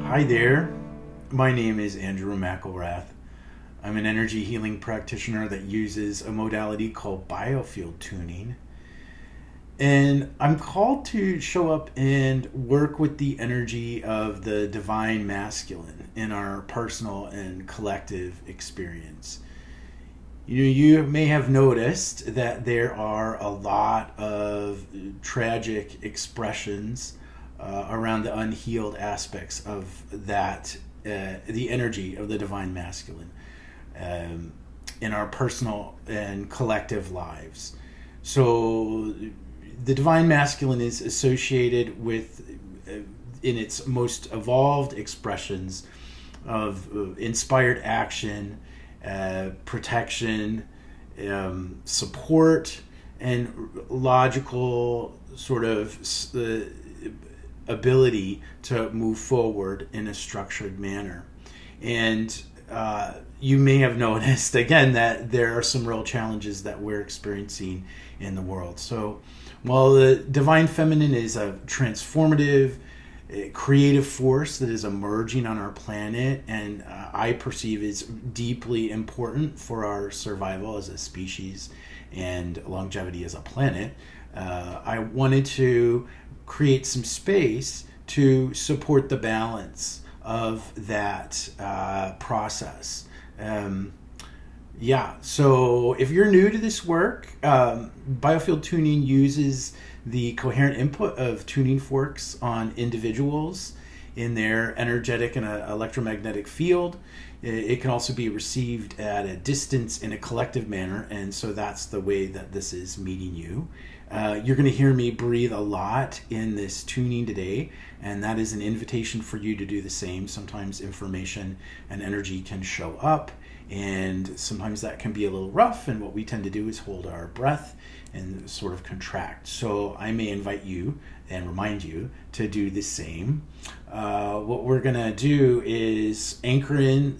Hi there, my name is Andrew McElrath. I'm an energy healing practitioner that uses a modality called Biofield tuning. And I'm called to show up and work with the energy of the divine masculine in our personal and collective experience. You may have noticed that there are a lot of tragic expressions around the unhealed aspects of that, the energy of the divine masculine um, in our personal and collective lives. So, the divine masculine is associated with, in its most evolved expressions, of inspired action, protection, support, and logical sort of ability to move forward in a structured manner. And you may have noticed again that there are some real challenges that we're experiencing in the world. So while the divine feminine is a transformative, creative force that is emerging on our planet, and I perceive is deeply important for our survival as a species and longevity as a planet, I wanted to create some space to support the balance of that process. So if you're new to this work, Biofield tuning uses the coherent input of tuning forks on individuals in their energetic and electromagnetic field. It can also be received at a distance in a collective manner, and so that's the way that this is meeting you. You're going to hear me breathe a lot in this tuning today, and that is an invitation for you to do the same. Sometimes information and energy can show up, and sometimes that can be a little rough, and what we tend to do is hold our breath and sort of contract. So I may invite you and remind you to do the same. What we're going to do is anchor in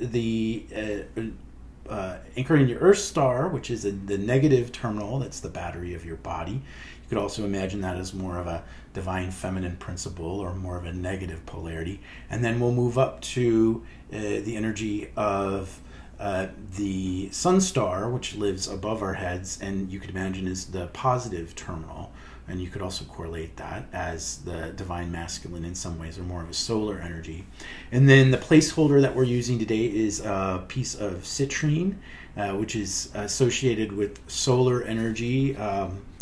your Earth star, which is the negative terminal. That's the battery of your body. You could also imagine that as more of a divine feminine principle or more of a negative polarity. And then we'll move up to the energy of the sun star, which lives above our heads, and you could imagine is the positive terminal. And you could also correlate that as the divine masculine in some ways, or more of a solar energy. And then the placeholder that we're using today is a piece of citrine, which is associated with solar energy,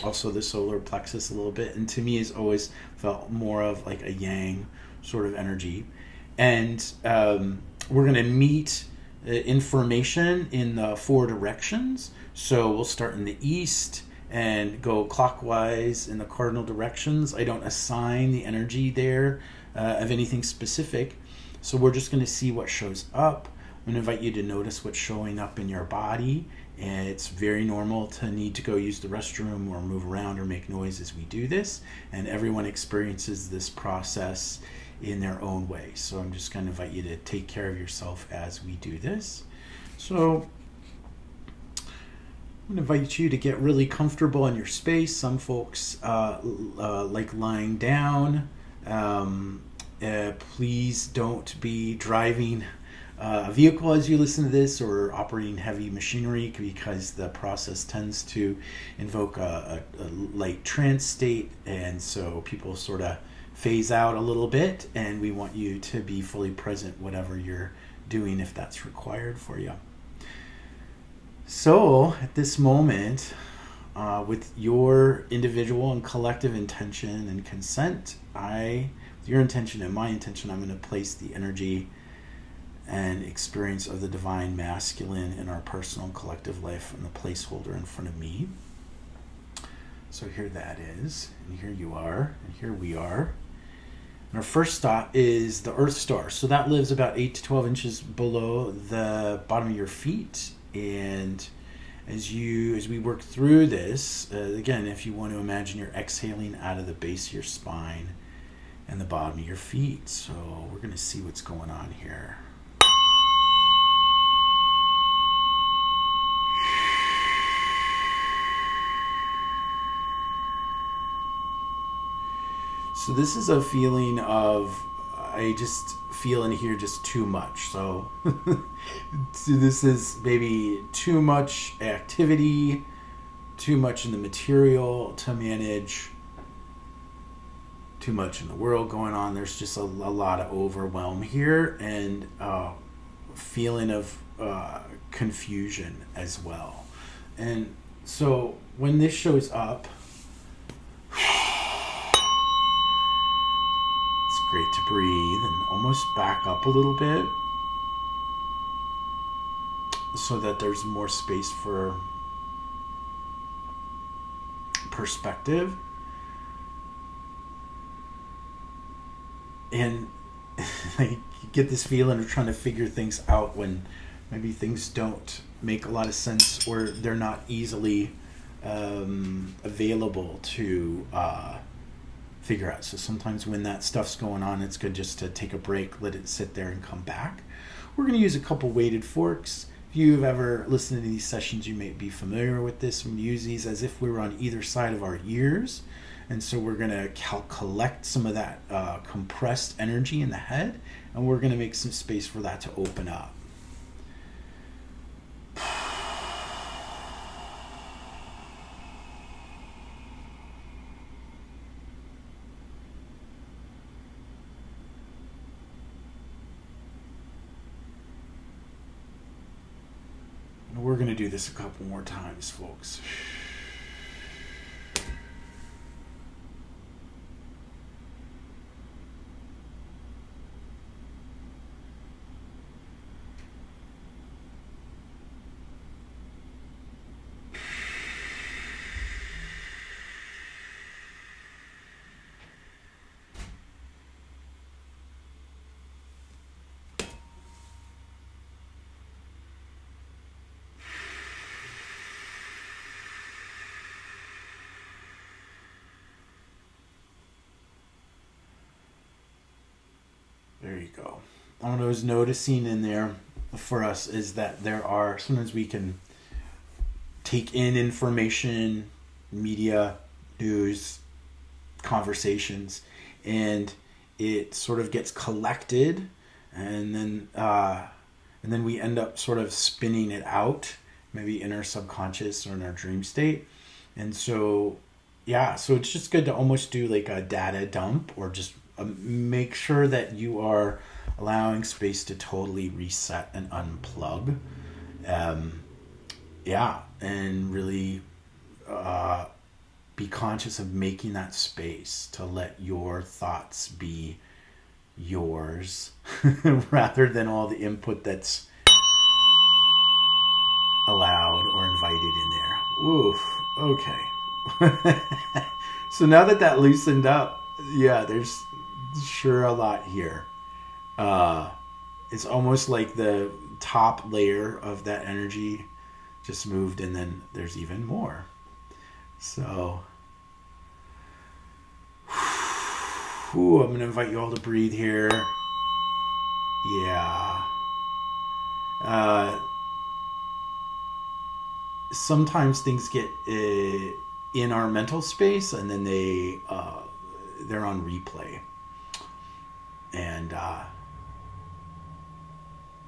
also the solar plexus a little bit. And to me, has always felt more of like a yang sort of energy. And we're going to meet information in the four directions. So we'll start in the east and go clockwise in the cardinal directions. I don't assign the energy there of anything specific. So we're just going to see what shows up. I'm going to invite you to notice what's showing up in your body. And it's very normal to need to go use the restroom or move around or make noise as we do this. And everyone experiences this process in their own way. So I'm just going to invite you to take care of yourself as we do this. So I'm going to invite you to get really comfortable in your space. Some folks like lying down. Please don't be driving a vehicle as you listen to this or operating heavy machinery, because the process tends to invoke a light trance state, and so people sort of phase out a little bit, and we want you to be fully present whatever you're doing if that's required for you. So at this moment, with your individual and collective intention and consent, with your intention and my intention, I'm going to place the energy and experience of the divine masculine in our personal and collective life and the placeholder in front of me. So here that is, and here you are, and here we are. And our first stop is the Earth star. So that lives about 8 to 12 inches below the bottom of your feet. And as we work through this, again, if you want to imagine you're exhaling out of the base of your spine and the bottom of your feet. So we're going to see what's going on here. So this is a feeling of I just feel and hear just too much. So, so this is maybe too much activity, too much in the material to manage, too much in the world going on. There's just a lot of overwhelm here, and feeling of confusion as well. And so when this shows up, it's great to breathe and almost back up a little bit so that there's more space for perspective. And I get this feeling of trying to figure things out when maybe things don't make a lot of sense, or they're not easily available to figure out. So sometimes when that stuff's going on, it's good just to take a break, let it sit there, and come back. We're going to use a couple weighted forks. If you've ever listened to these sessions, you may be familiar with this. We use these as if we were on either side of our ears. And so we're going to collect some of that compressed energy in the head, and we're going to make some space for that to open up. And we're going to do this a couple more times, folks. There you go. What I was noticing in there for us is that there are sometimes we can take in information, media, news, conversations, and it sort of gets collected, and then we end up sort of spinning it out, maybe in our subconscious or in our dream state. And so, yeah, so it's just good to almost do like a data dump, or just make sure that you are allowing space to totally reset and unplug. And really be conscious of making that space to let your thoughts be yours rather than all the input that's allowed or invited in there. Oof. Okay. So now that loosened up, yeah, there's sure a lot here. It's almost like the top layer of that energy just moved, and then there's even more. So, I'm going to invite you all to breathe here. Yeah. Sometimes things get in our mental space, and then they're on replay. And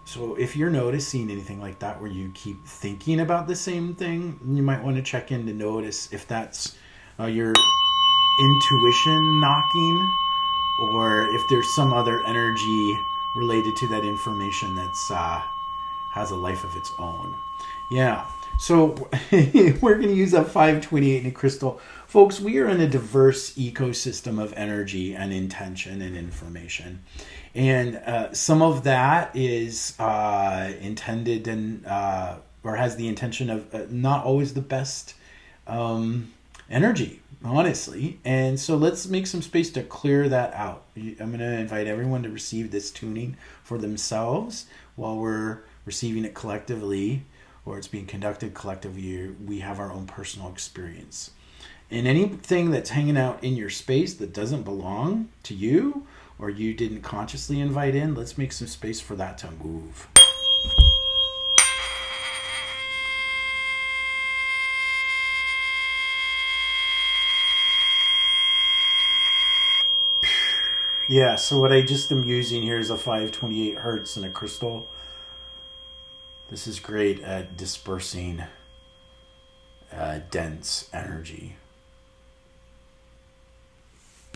so if you're noticing anything like that where you keep thinking about the same thing, you might want to check in to notice if that's your intuition knocking, or if there's some other energy related to that information that's has a life of its own. Yeah. So we're going to use a 528 in a crystal. Folks, we are in a diverse ecosystem of energy and intention and information. And some of that is intended and or has the intention of not always the best energy, honestly. And so let's make some space to clear that out. I'm going to invite everyone to receive this tuning for themselves while we're receiving it collectively, or it's being conducted collectively. We have our own personal experience. And anything that's hanging out in your space that doesn't belong to you, or you didn't consciously invite in, let's make some space for that to move. Yeah, so what I just am using here is a 528 hertz and a crystal. This is great at dispersing dense energy.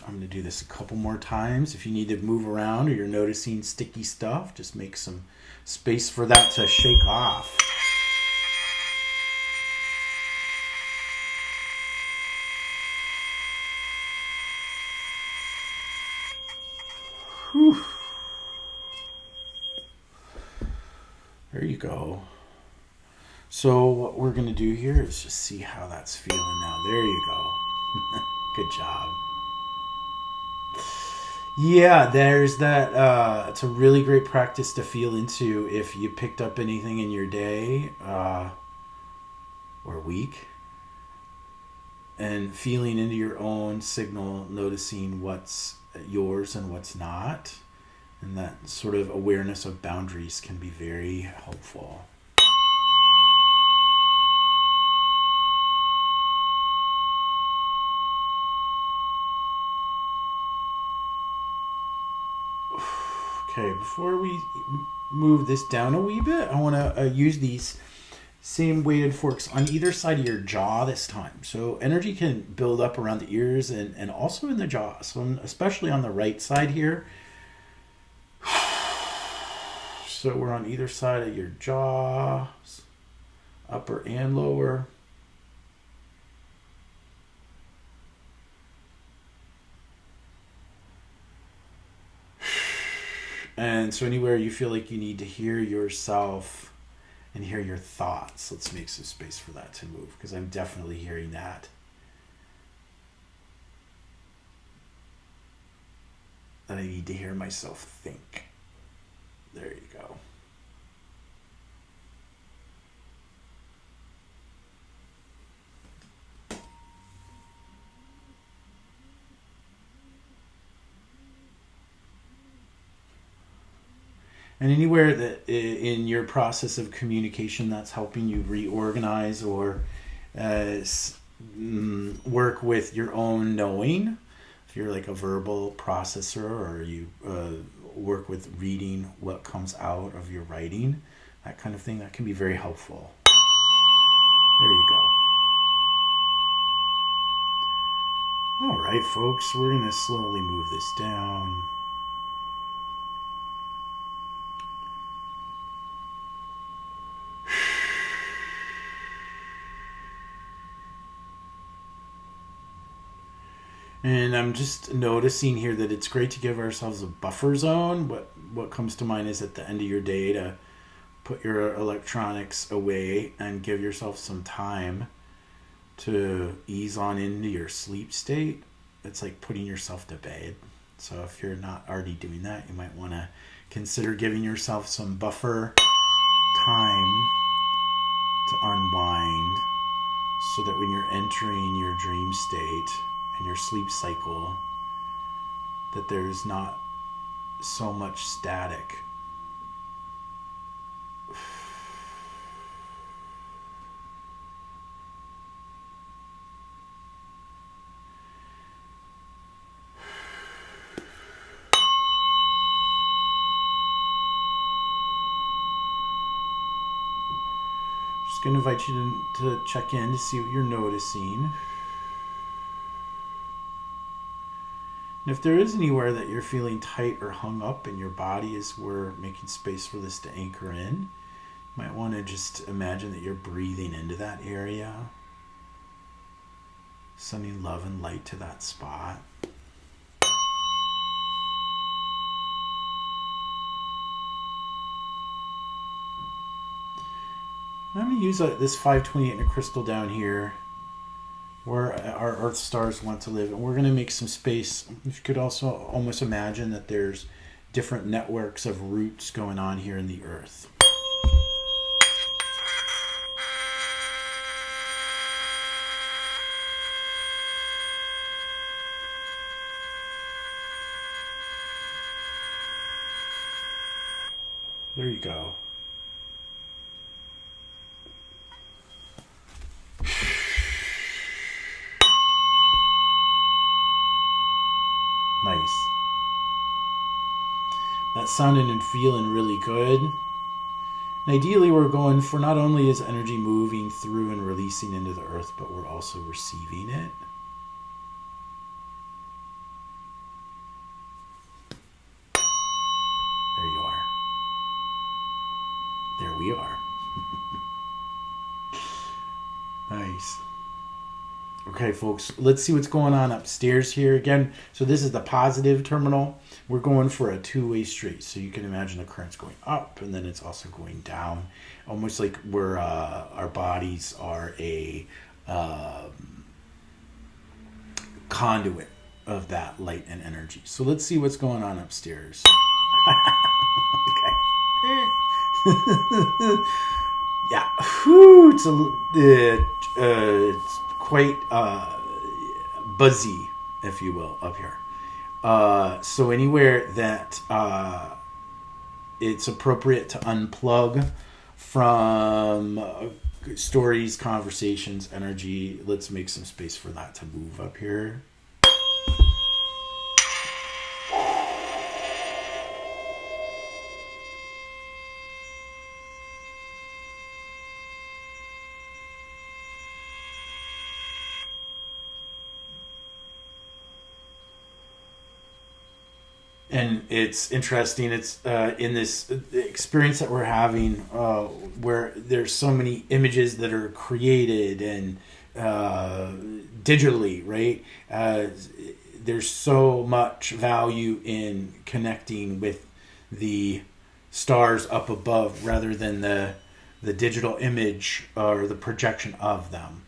I'm going to do this a couple more times. If you need to move around or you're noticing sticky stuff, just make some space for that to shake off. Whew. There you go. So what we're going to do here is just see how that's feeling now. There you go. Good job. Yeah, there's that. It's a really great practice to feel into if you picked up anything in your day or week, and feeling into your own signal, noticing what's yours and what's not. And that sort of awareness of boundaries can be very helpful. Okay, before we move this down a wee bit, I want to use these same weighted forks on either side of your jaw this time. So energy can build up around the ears and also in the jaw. So especially on the right side here. So we're on either side of your jaw, upper and lower. And so anywhere you feel like you need to hear yourself and hear your thoughts, let's make some space for that to move, because I'm definitely hearing that. That I need to hear myself think. There you go. And anywhere that in your process of communication that's helping you reorganize or work with your own knowing, if you're like a verbal processor or you work with reading what comes out of your writing, that kind of thing, that can be very helpful. There you go. All right, folks, we're going to slowly move this down. And I'm just noticing here that it's great to give ourselves a buffer zone. What comes to mind is at the end of your day to put your electronics away and give yourself some time to ease on into your sleep state. It's like putting yourself to bed. So if you're not already doing that, you might want to consider giving yourself some buffer time to unwind so that when you're entering your dream state and your sleep cycle, that there's not so much static. Just going to invite you to check in to see what you're noticing. And if there is anywhere that you're feeling tight or hung up in your body as we're making space for this to anchor in, you might want to just imagine that you're breathing into that area, sending love and light to that spot. I'm going to use this 528 and a crystal down here where our Earth stars want to live. And we're going to make some space. You could also almost imagine that there's different networks of roots going on here in the Earth. There you go. Nice. That's sounding and feeling really good. And ideally, we're going for not only is energy moving through and releasing into the earth, but we're also receiving it. There you are. There we are. Nice. Okay, folks, let's see what's going on upstairs here again. So this is the positive terminal. We're going for a two-way street. So you can imagine the current's going up and then it's also going down. Almost like we're, our bodies are a conduit of that light and energy. So let's see what's going on upstairs. Okay. Yeah, whew, it's quite buzzy, if you will, up here. So anywhere that it's appropriate to unplug from stories, conversations, energy, let's make some space for that to move up here. And it's interesting. It's in this experience that we're having, where there's so many images that are created and digitally, right? There's so much value in connecting with the stars up above rather than the digital image or the projection of them.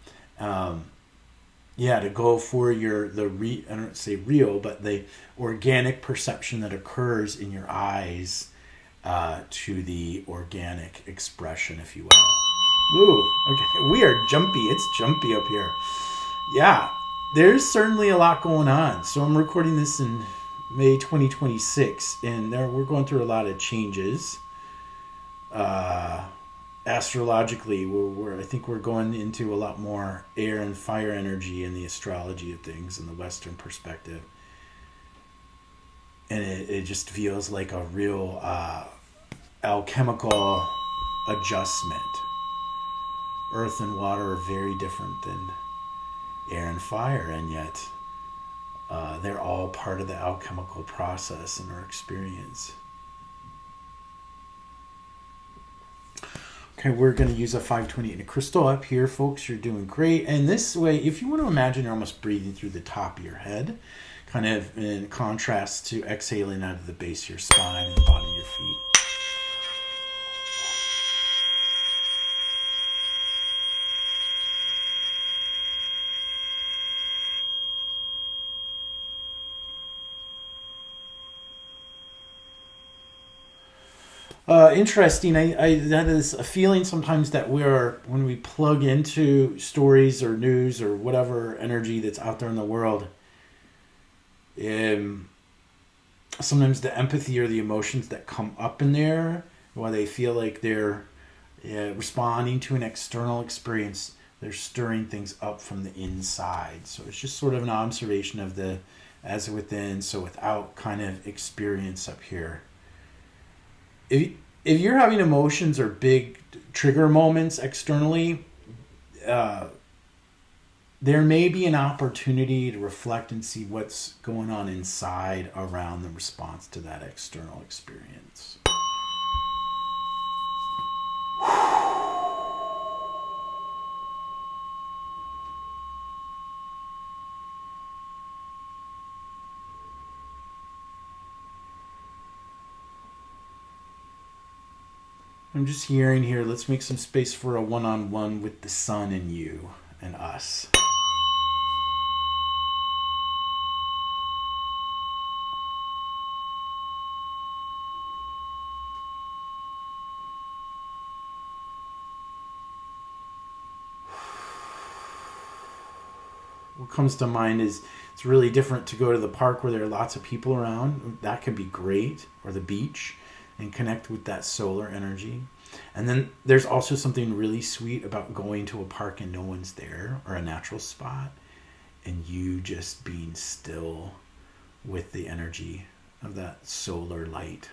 Yeah, to go for I don't say real, but the organic perception that occurs in your eyes to the organic expression, if you will. Ooh, okay. We are jumpy. It's jumpy up here. Yeah, there's certainly a lot going on. So I'm recording this in May 2026, and we're going through a lot of changes. Astrologically, I think we're going into a lot more air and fire energy in the astrology of things in the Western perspective. And it just feels like a real alchemical adjustment. Earth and water are very different than air and fire, and yet they're all part of the alchemical process in our experience. Okay, we're going to use a 528 crystal up here, folks. You're doing great. And this way, if you want to imagine, you're almost breathing through the top of your head, kind of in contrast to exhaling out of the base of your spine and the bottom of your feet. Interesting. I that is a feeling sometimes that when we plug into stories or news or whatever energy that's out there in the world, sometimes the empathy or the emotions that come up in there, while they feel like they're responding to an external experience, they're stirring things up from the inside. So it's just sort of an observation of the as within, so without kind of experience up here. If you're having emotions or big trigger moments externally, there may be an opportunity to reflect and see what's going on inside around the response to that external experience. I'm just hearing here, let's make some space for a one-on-one with the sun and you and us. What comes to mind is it's really different to go to the park where there are lots of people around. That can be great, or the beach, and connect with that solar energy. And then there's also something really sweet about going to a park and no one's there, or a natural spot, and you just being still with the energy of that solar light.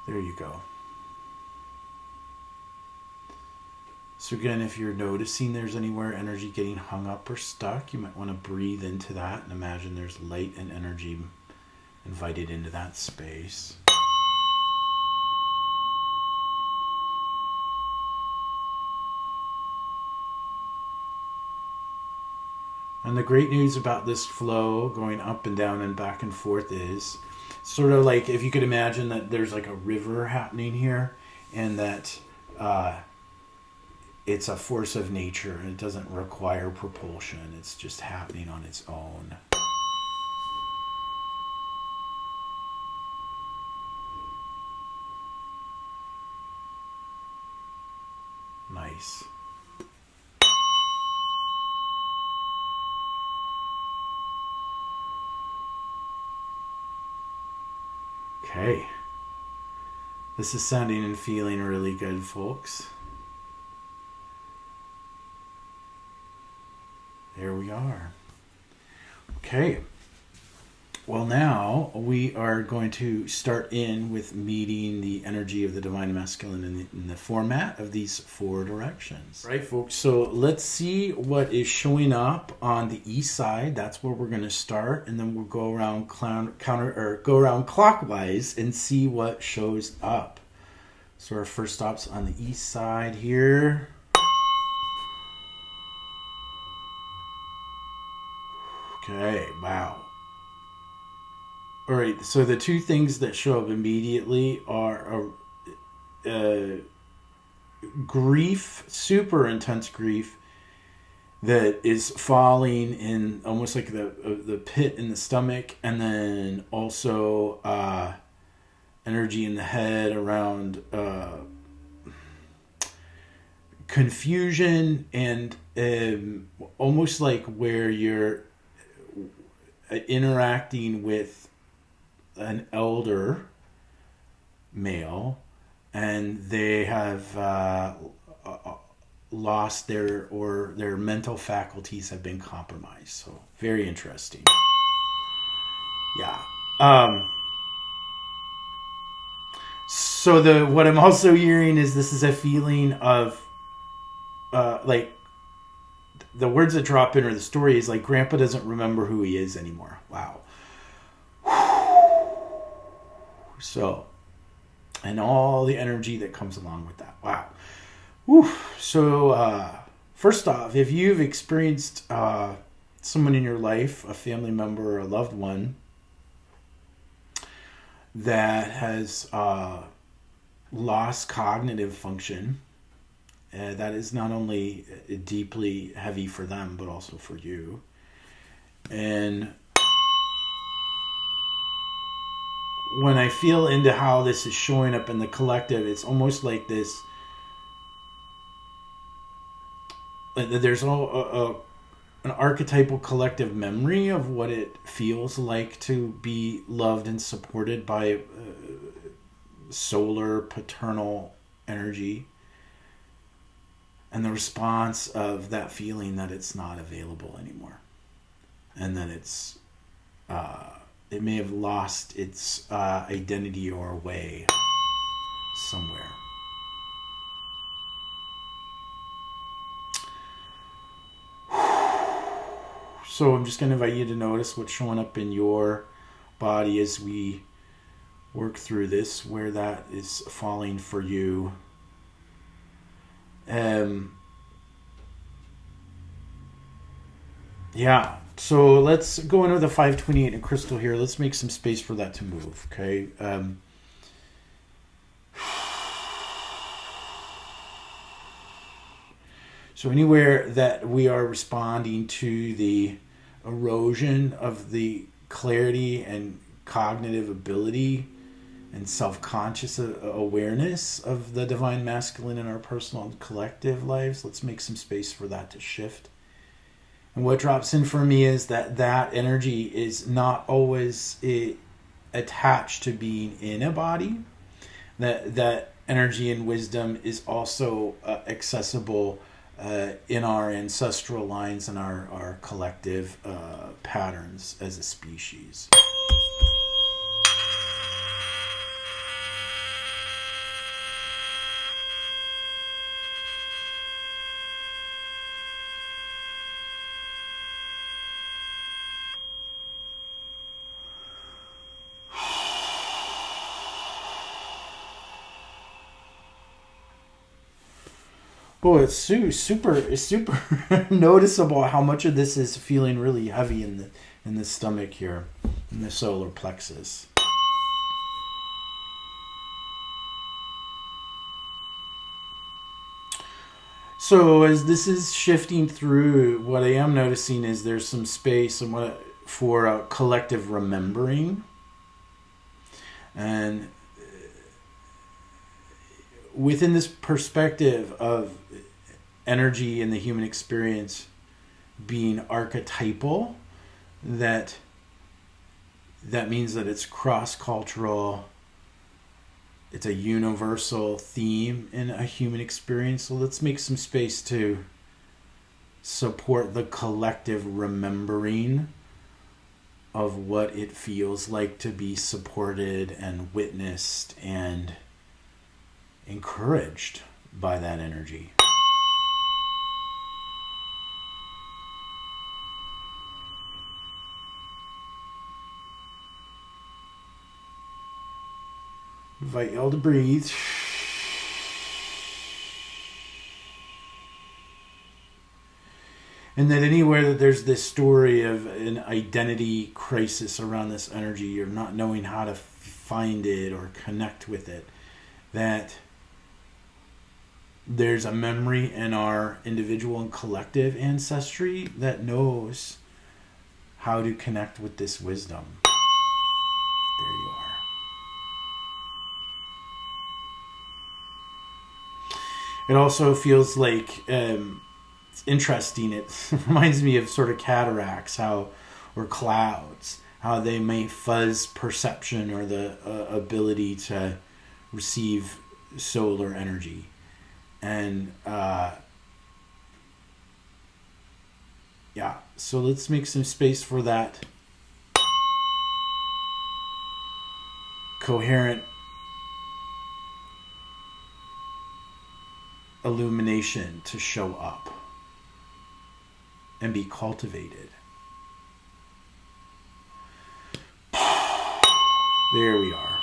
There you go. So again, if you're noticing there's anywhere energy getting hung up or stuck, you might want to breathe into that and imagine there's light and energy invited into that space. And the great news about this flow going up and down and back and forth is sort of like if you could imagine that there's like a river happening here, and that it's a force of nature and it doesn't require propulsion. It's just happening on its own. Nice. Okay. This is sounding and feeling really good, folks. There we are. Okay. Well, now we are going to start in with meeting the energy of the divine masculine in the format of these 4 directions. Right, folks? So let's see what is showing up on the east side. That's where we're going to start, and then we'll go around go around clockwise and see what shows up. So our first stop's on the east side here. Okay, wow. All right, so the 2 things that show up immediately are grief, super intense grief that is falling in almost like the pit in the stomach, and then also energy in the head around confusion and almost like where you're interacting with an elder male and they have lost their mental faculties have been compromised. So very interesting. Yeah. So what I'm also hearing is this is a feeling of like the words that drop in or the story is like grandpa doesn't remember who he is anymore. Wow. So, and all the energy that comes along with that. Wow. Whew. So, first off, if you've experienced someone in your life, a family member or a loved one, that has lost cognitive function, that is not only deeply heavy for them, but also for you. And when I feel into how this is showing up in the collective, it's almost like this. There's an archetypal collective memory of what it feels like to be loved and supported by solar paternal energy, and the response of that feeling that it's not available anymore, and that it's it may have lost its identity or way somewhere. So I'm just going to invite you to notice what's showing up in your body as we work through this, where that is falling for you. Yeah. So let's go into the 528 in crystal here. Let's make some space for that to move, okay? So anywhere that we are responding to the erosion of the clarity and cognitive ability and self-conscious awareness of the divine masculine in our personal and collective lives, let's make some space for that to shift. And what drops in for me is that energy is not always attached to being in a body. That energy and wisdom is also accessible in our ancestral lines and our collective patterns as a species. Oh, it's super noticeable how much of this is feeling really heavy in the stomach here, in the solar plexus. So as this is shifting through, what I am noticing is there's some space for collective remembering, and within this perspective of energy in the human experience being archetypal, that means that it's cross-cultural, it's a universal theme in a human experience. So let's make some space to support the collective remembering of what it feels like to be supported and witnessed and encouraged by that energy. Invite y'all to breathe. And that anywhere that there's this story of an identity crisis around this energy, or not knowing how to find it or connect with it, that there's a memory in our individual and collective ancestry that knows how to connect with this wisdom. There you are. It also feels like it's interesting. It reminds me of sort of cataracts, or clouds, how they may fuzz perception or the ability to receive solar energy. And so let's make some space for that coherent illumination to show up and be cultivated. There we are.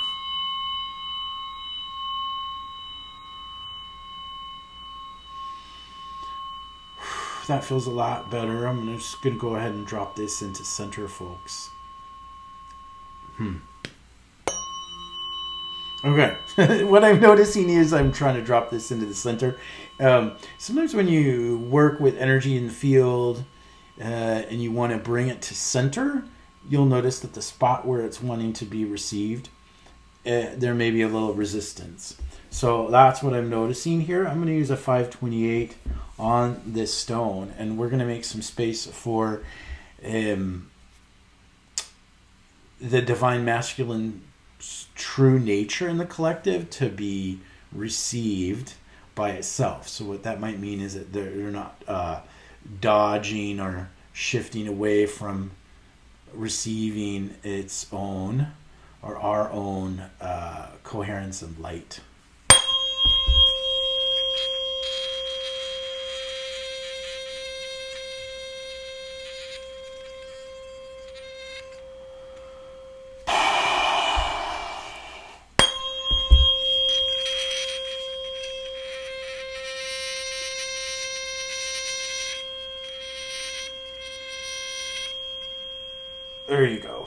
That feels a lot better. I'm just going to go ahead and drop this into center, folks. Okay. What I'm noticing is I'm trying to drop this into the center. Sometimes when you work with energy in the field and you want to bring it to center, you'll notice that the spot where it's wanting to be received, there may be a little resistance. So that's what I'm noticing here. I'm going to use a 528 on this stone, and we're going to make some space for the divine masculine true nature in the collective to be received by itself. So what that might mean is that they're not dodging or shifting away from receiving its own or our own coherence and light. There you go.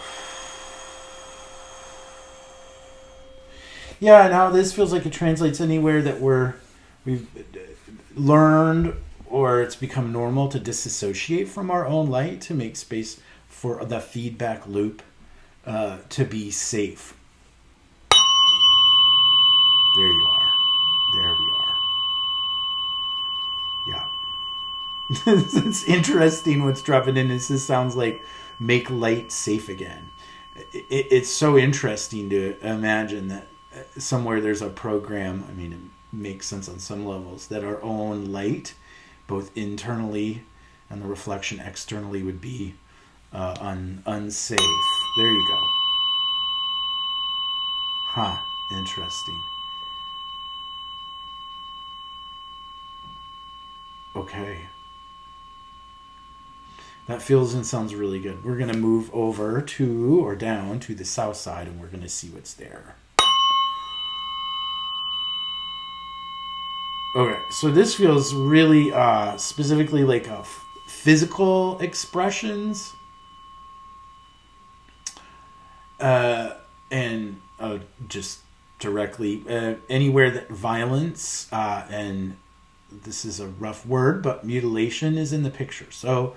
Yeah, now this feels like it translates anywhere that we've learned or it's become normal to disassociate from our own light, to make space for the feedback loop to be safe. There you are. There we are. Yeah. It's interesting what's dropping in. This sounds like make light safe again. It's so interesting to imagine that somewhere there's a program, I mean, it makes sense on some levels, that our own light, both internally and the reflection externally, would be unsafe. There you go. Huh, interesting. Okay. That feels and sounds really good. We're going to move over to, or down to the south side, and we're going to see what's there. Okay, so this feels really specifically like a physical expressions, and just directly anywhere that violence and this is a rough word, but mutilation is in the picture. So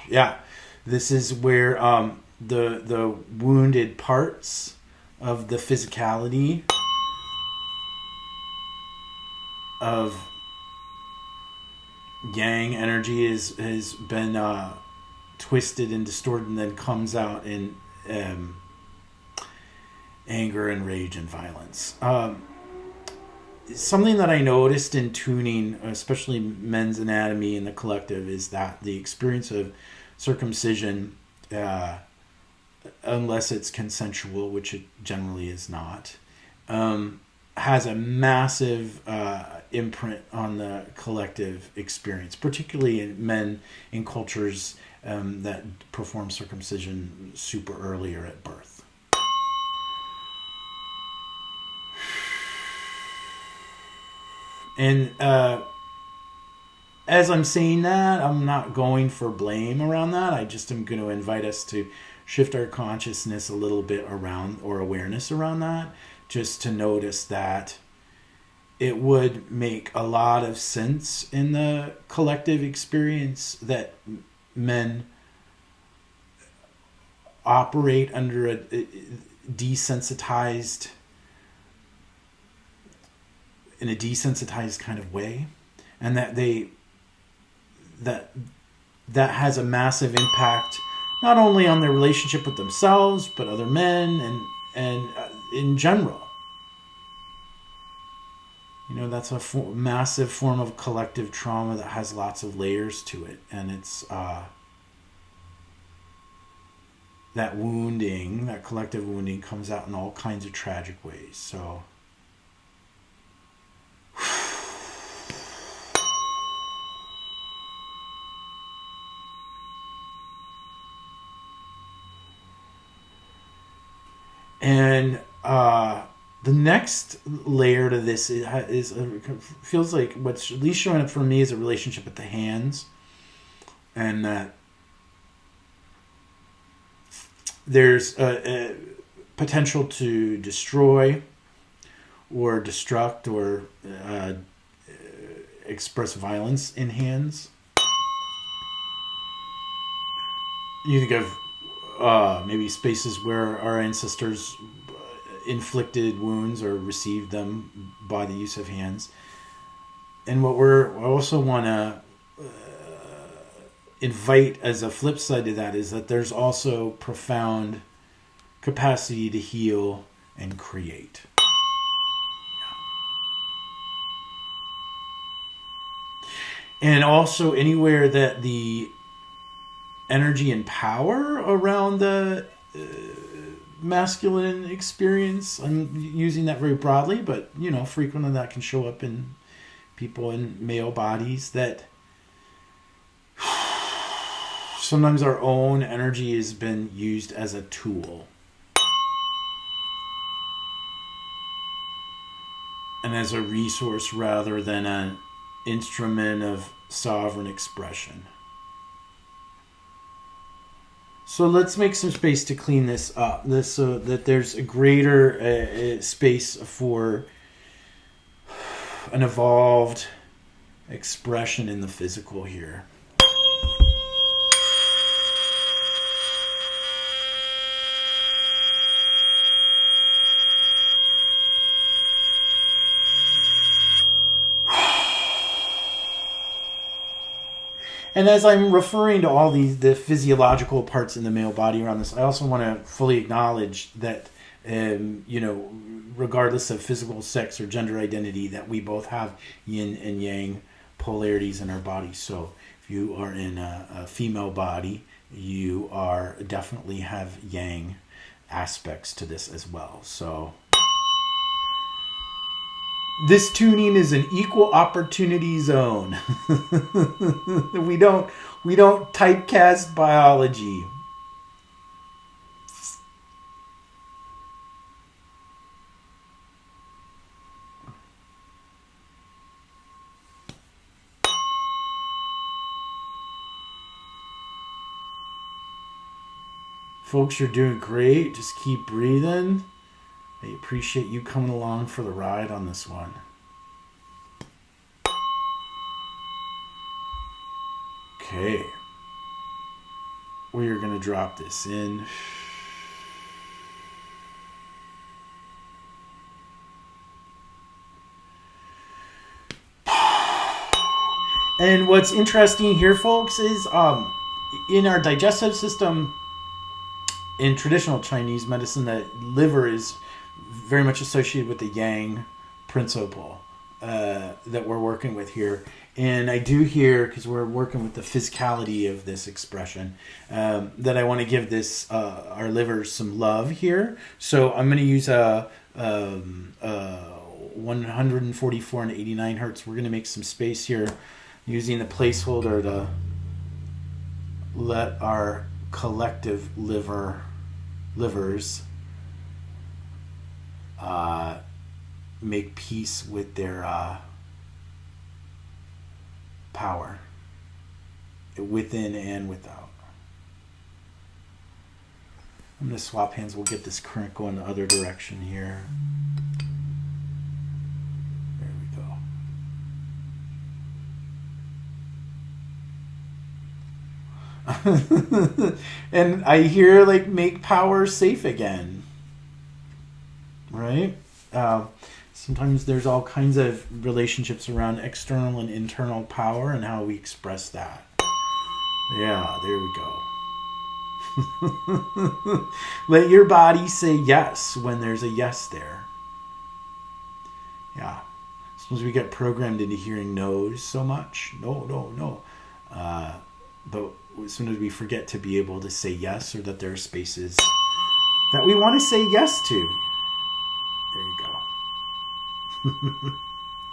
yeah, this is where the wounded parts of the physicality of yang energy has been twisted and distorted, and then comes out in anger and rage and violence. Something that I noticed in tuning, especially men's anatomy in the collective, is that the experience of circumcision, unless it's consensual, which it generally is not, has a massive imprint on the collective experience, particularly in men in cultures that perform circumcision super early or at birth. And as I'm saying that, I'm not going for blame around that. I just am going to invite us to shift our consciousness a little bit around, or awareness around that, just to notice that it would make a lot of sense in the collective experience that men operate under a desensitized in a desensitized kind of way, and that that has a massive impact not only on their relationship with themselves but other men and in general. You know, that's a massive form of collective trauma that has lots of layers to it, and it's that wounding, that collective wounding, comes out in all kinds of tragic ways. So and the next layer to this is feels like what's at least showing up for me is a relationship with the hands, and that there's a potential to destroy or destruct or express violence in hands. You think of maybe spaces where our ancestors inflicted wounds or received them by the use of hands. And what I also want to invite as a flip side to that is that there's also profound capacity to heal and create. And also anywhere that the energy and power around the masculine experience, I'm using that very broadly, but you know, frequently that can show up in people in male bodies, that sometimes our own energy has been used as a tool and as a resource rather than an instrument of sovereign expression. So let's make some space to clean this up, so that there's a greater space for an evolved expression in the physical here. And as I'm referring to all the physiological parts in the male body around this, I also want to fully acknowledge that, you know, regardless of physical sex or gender identity, that we both have yin and yang polarities in our bodies. So if you are in a female body, you are definitely have yang aspects to this as well. So this tuning is an equal opportunity zone. We don't typecast biology. Folks, you're doing great. Just keep breathing. I appreciate you coming along for the ride on this one. Okay. We are going to drop this in. And what's interesting here, folks, is in our digestive system, in traditional Chinese medicine, the liver is very much associated with the yang principle that we're working with here. And I do hear, because we're working with the physicality of this expression, that I want to give this our liver some love here. So I'm going to use a 144 and 89 hertz. We're going to make some space here using the placeholder to let our collective livers make peace with their power within and without. I'm going to swap hands. We'll get this current going the other direction here. There we go. And I hear like make power safe again. Right? Sometimes there's all kinds of relationships around external and internal power and how we express that. Yeah, there we go. Let your body say yes when there's a yes there. Yeah. Sometimes we get programmed into hearing no's so much. No, no, no. But sometimes we forget to be able to say yes, or that there are spaces that we want to say yes to. There you go.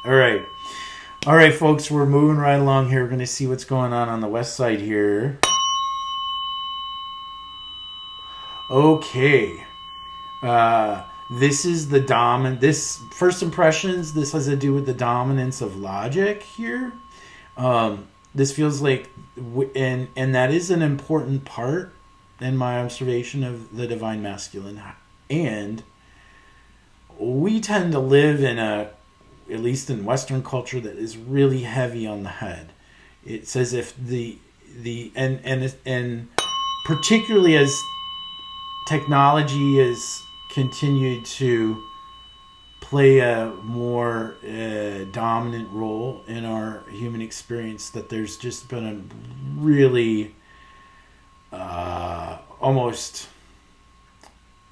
All right. All right, folks, we're moving right along here. We're going to see what's going on the west side here. Okay. This is the dominant. This first impressions. This has to do with the dominance of logic here. This feels like, and that is an important part in my observation of the divine masculine. And we tend to live in at least in Western culture, that is really heavy on the head. It's as if and particularly as technology has continued to play a more dominant role in our human experience, that there's just been a really almost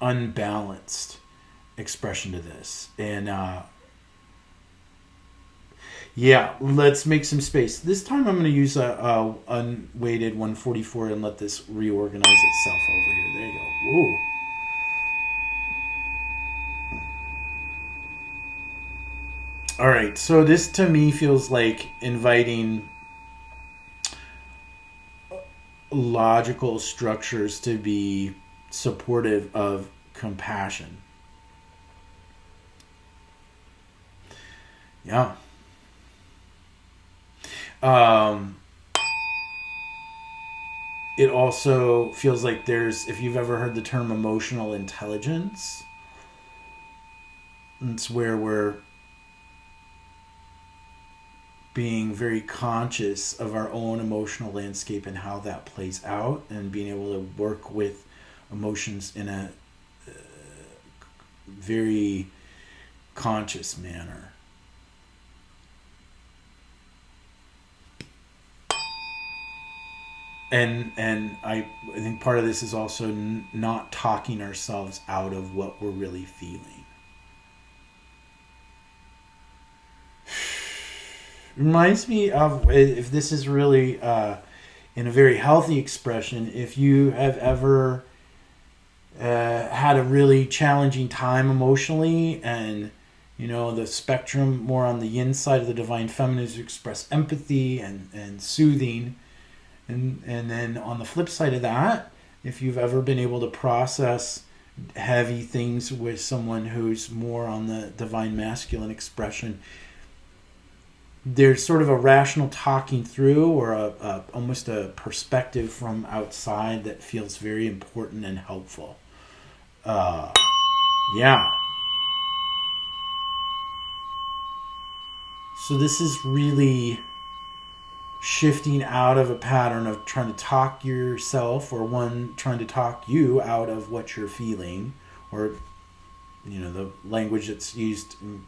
unbalanced expression to this. And yeah, let's make some space. This time I'm going to use a unweighted 144 and let this reorganize itself over here. There you go. Whoa. All right, so this to me feels like inviting logical structures to be supportive of compassion. Yeah. It also feels like there's, if you've ever heard the term emotional intelligence, it's where we're being very conscious of our own emotional landscape and how that plays out, and being able to work with emotions in a very conscious manner. And I think part of this is also not talking ourselves out of what we're really feeling. Reminds me of, if this is really in a very healthy expression, if you have ever had a really challenging time emotionally, and you know the spectrum more on the yin side of the divine feminine is to express empathy and soothing, and then on the flip side of that, if you've ever been able to process heavy things with someone who's more on the divine masculine expression, there's sort of a rational talking through, or almost a perspective from outside that feels very important and helpful. Yeah. So this is really shifting out of a pattern of trying to talk yourself, or one trying to talk you out of what you're feeling, or the language that's used in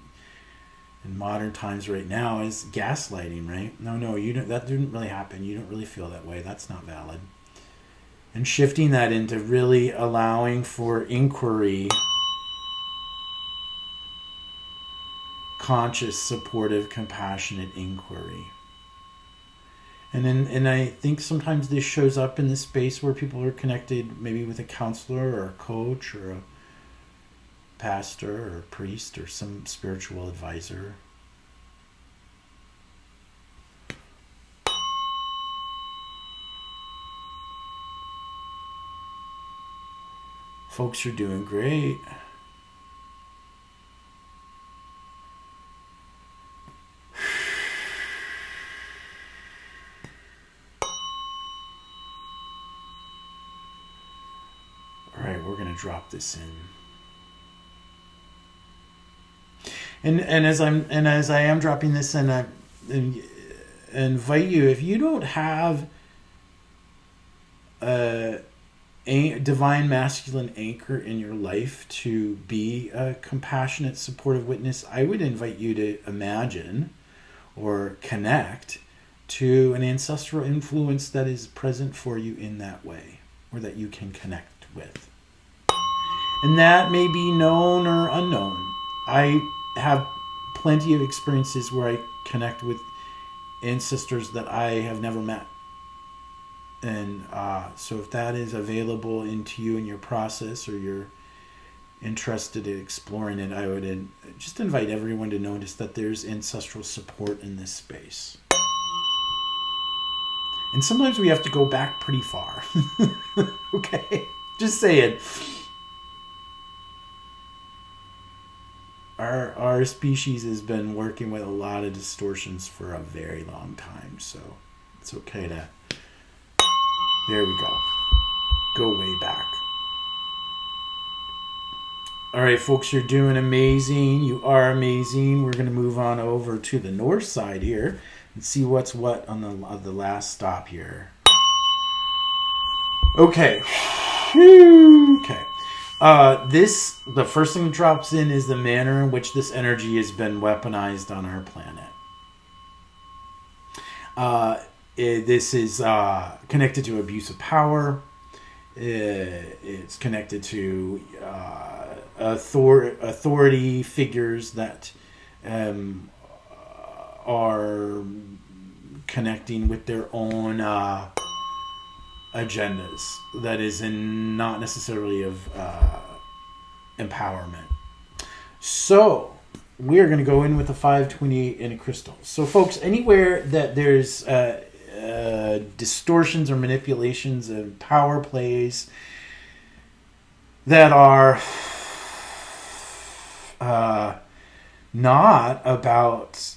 modern times right now is gaslighting, right? No, you don't, that didn't really happen. You don't really feel that way. That's not valid. And shifting that into really allowing for inquiry, conscious, supportive, compassionate inquiry. And I think sometimes this shows up in this space where people are connected maybe with a counselor or a coach or a pastor or a priest or some spiritual advisor. Folks are doing great. All right, we're going to drop this in. And as I am dropping this in, I invite you, if you don't have a divine masculine anchor in your life to be a compassionate, supportive witness, I would invite you to imagine or connect to an ancestral influence that is present for you in that way, or that you can connect with. And that may be known or unknown. I have plenty of experiences where I connect with ancestors that I have never met. And so if that is available into you in your process, or you're interested in exploring it, I would just invite everyone to notice that there's ancestral support in this space. And sometimes we have to go back pretty far. Okay? Just saying. Our species has been working with a lot of distortions for a very long time, so it's okay to... There we go. Go way back. All right, folks, you're doing amazing. You are amazing. We're going to move on over to the north side here and see what's what on the last stop here. Okay. Okay. The first thing that drops in is the manner in which this energy has been weaponized on our planet. This is connected to abuse of power. It's connected to authority figures that are connecting with their own agendas. That is not necessarily of empowerment. So we're going to go in with the 528 in a crystal. So folks, anywhere that there's distortions or manipulations and power plays that are not about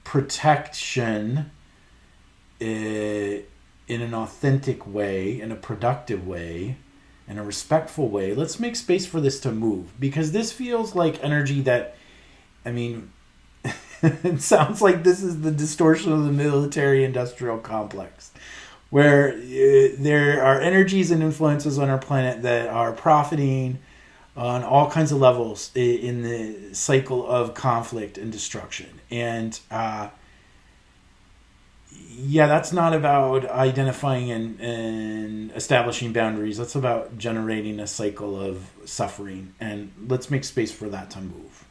protection in an authentic way, in a productive way, in a respectful way, let's make space for this to move, because this feels like energy that, it sounds like this is the distortion of the military-industrial complex, where there are energies and influences on our planet that are profiting on all kinds of levels in the cycle of conflict and destruction. And that's not about identifying and establishing boundaries. That's about generating a cycle of suffering. And let's make space for that to move.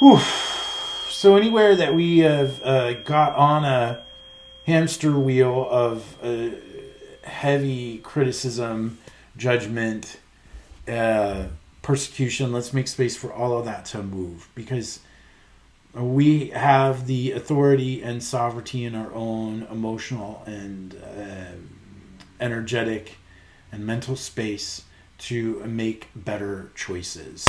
Whew. So anywhere that we have got on a hamster wheel of heavy criticism, judgment, persecution, let's make space for all of that to move. Because We have the authority and sovereignty in our own emotional and energetic and mental space to make better choices.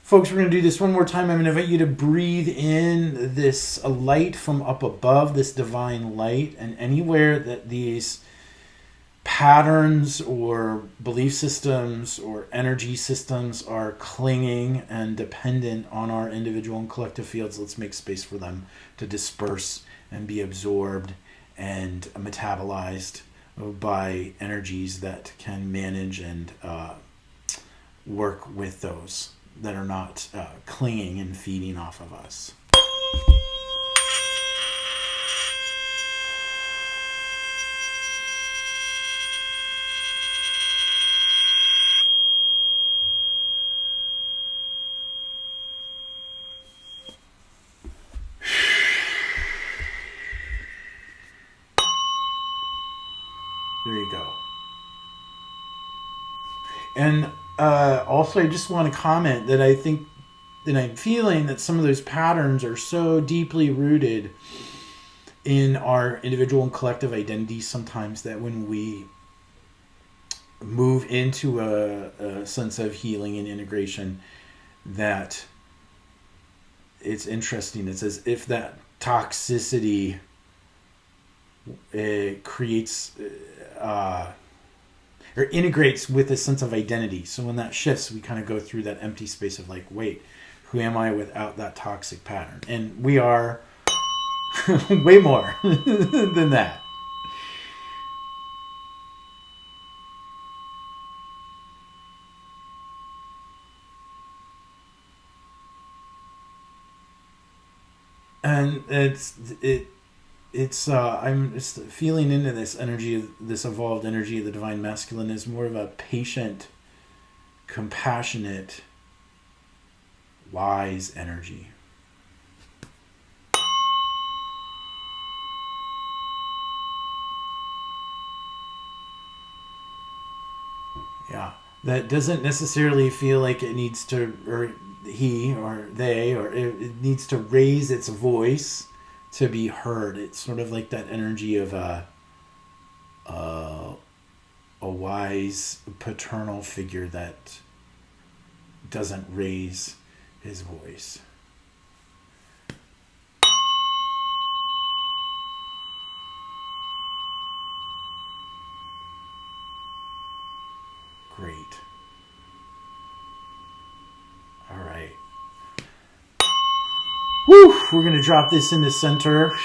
Folks, we're going to do this one more time. I'm going to invite you to breathe in this light from up above, this divine light, and anywhere that these patterns or belief systems or energy systems are clinging and dependent on our individual and collective fields, let's make space for them to disperse and be absorbed and metabolized by energies that can manage and work with those that are not clinging and feeding off of us. There you go. And also, I just want to comment that I think that I'm feeling that some of those patterns are so deeply rooted in our individual and collective identities sometimes that when we move into a sense of healing and integration, that it's interesting. It's as if that toxicity creates or integrates with a sense of identity. So when that shifts, we kind of go through that empty space of like, wait, who am I without that toxic pattern? And we are way more than that. And I'm just feeling into this energy, this evolved energy of the divine masculine is more of a patient, compassionate, wise energy. Yeah, that doesn't necessarily feel like it needs to, or he or they, or it needs to raise its voice to be heard. It's sort of like that energy of a wise paternal figure that doesn't raise his voice. Great. All right. Woo! We're going to drop this in the center.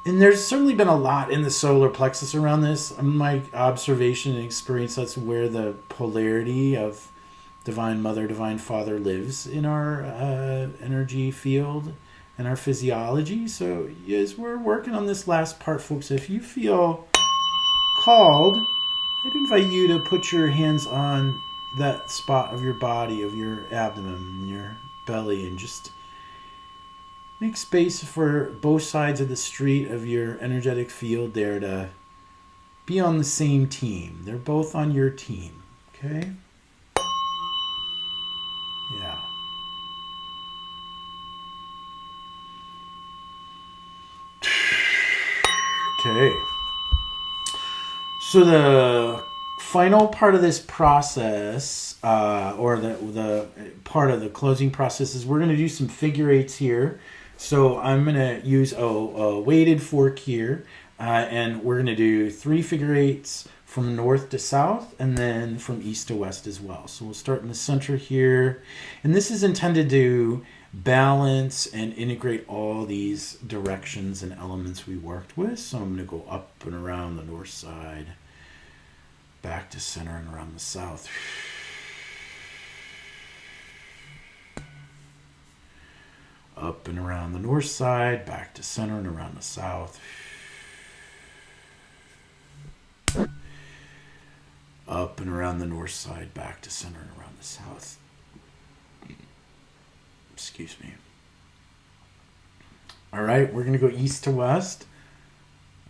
And there's certainly been a lot in the solar plexus around this. My observation and experience, that's where the polarity of Divine Mother, Divine Father lives in our energy field and our physiology. So as we're working on this last part, folks, if you feel called, I'd invite you to put your hands on that spot of your body, of your abdomen, your belly, and just make space for both sides of the street of your energetic field there to be on the same team. They're both on your team, okay? Yeah. Okay. So the final part of this process, or the part of the closing process, is we're going to do some figure eights here. So I'm going to use a weighted fork here, and we're going to do 3 figure eights from north to south, and then from east to west as well. So we'll start in the center here, and this is intended to balance and integrate all these directions and elements we worked with. So I'm going to go up and around the north side, back to center and around the south. Up and around the north side, back to center and around the south. up and around the north side, back to center and around the south. Excuse me. All right, we're going to go east to west,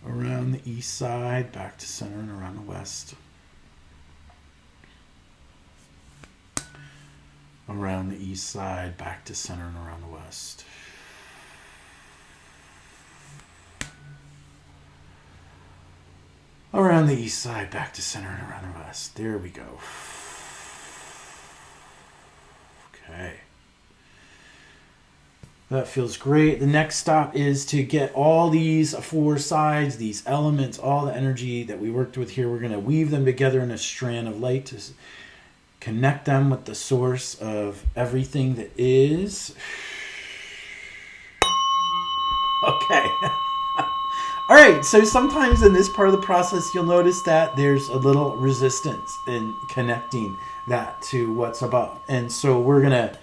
around the east side, back to center and around the west. Around the east side, back to center and around the west. Around the east side, back to center and around the west. There we go. Okay. That feels great. The next stop is to get all these four sides, these elements, all the energy that we worked with here. We're going to weave them together in a strand of light to connect them with the source of everything that is. Okay. All right. So sometimes in this part of the process, you'll notice that there's a little resistance in connecting that to what's above. And so we're going to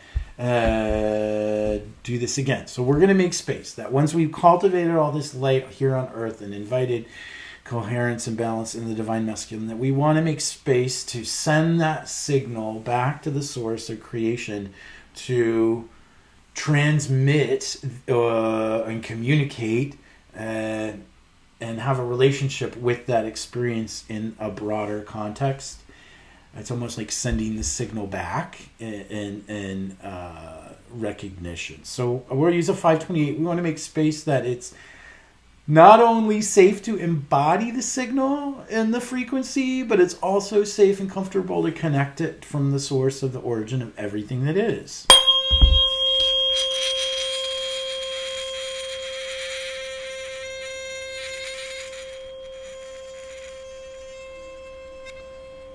do this again. So we're going to make space that once we've cultivated all this light here on earth and invited coherence and balance in the divine masculine, that we want to make space to send that signal back to the source of creation to transmit and communicate and have a relationship with that experience in a broader context. It's almost like sending the signal back in recognition. So we'll use a 528. We want to make space that it's not only safe to embody the signal and the frequency, but it's also safe and comfortable to connect it from the source of the origin of everything that is.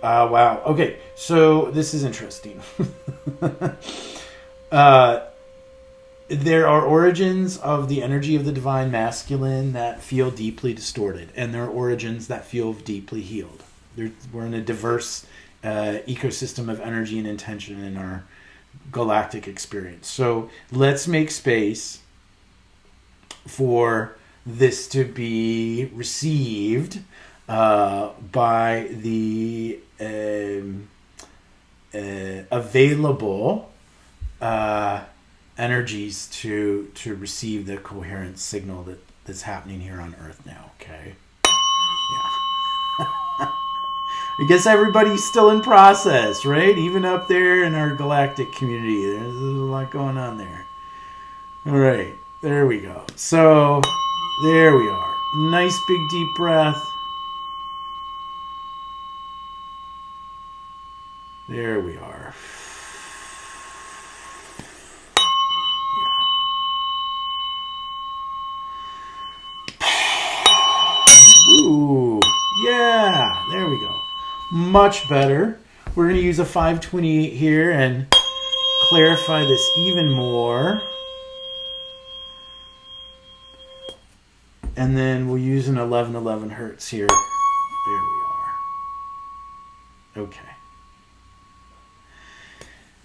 Wow. Okay, so this is interesting. There are origins of the energy of the divine masculine that feel deeply distorted, and there are origins that feel deeply healed. We're in a diverse ecosystem of energy and intention in our galactic experience. So let's make space for this to be received by the available energies to receive the coherent signal that's happening here on Earth now. Okay. Yeah. I guess everybody's still in process, right? Even up there in our galactic community, there's a lot going on there. All right, there we go. So there we are. Nice big deep breath. There we are. Ooh, yeah, there we go. Much better. We're going to use a 528 here and clarify this even more. And then we'll use an 1111 hertz here. There we are. Okay.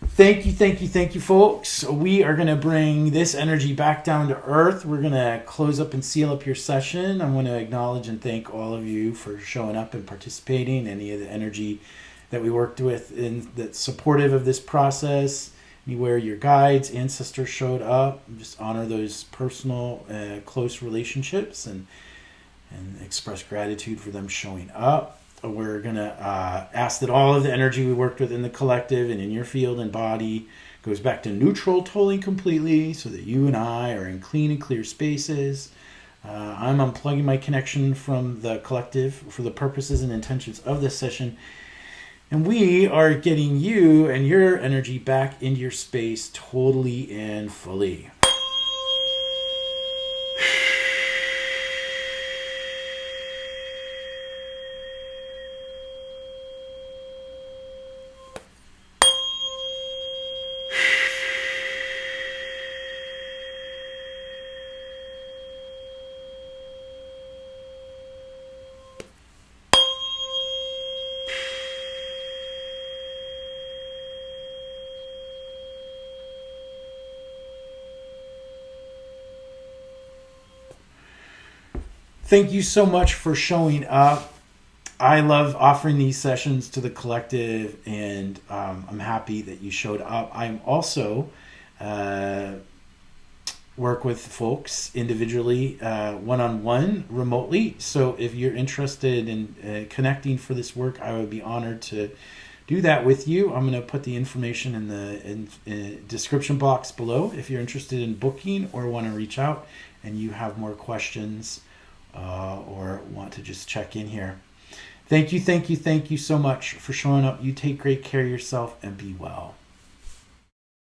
Thank you, folks. We are going to bring this energy back down to earth. We're going to close up and seal up your session. I want to acknowledge and thank all of you for showing up and participating. Any of the energy that we worked with that's supportive of this process. Anywhere your guides, ancestors showed up. Just honor those personal, close relationships and express gratitude for them showing up. We're going to ask that all of the energy we worked with in the collective and in your field and body goes back to neutral totally completely so that you and I are in clean and clear spaces. I'm unplugging my connection from the collective for the purposes and intentions of this session. And we are getting you and your energy back into your space totally and fully. Thank you so much for showing up. I love offering these sessions to the collective, and I'm happy that you showed up. I'm also work with folks individually, one-on-one, remotely. So if you're interested in connecting for this work, I would be honored to do that with you. I'm going to put the information in the description box below if you're interested in booking or want to reach out and you have more questions or want to just check in here. Thank you so much for showing up. You take great care of yourself and be well.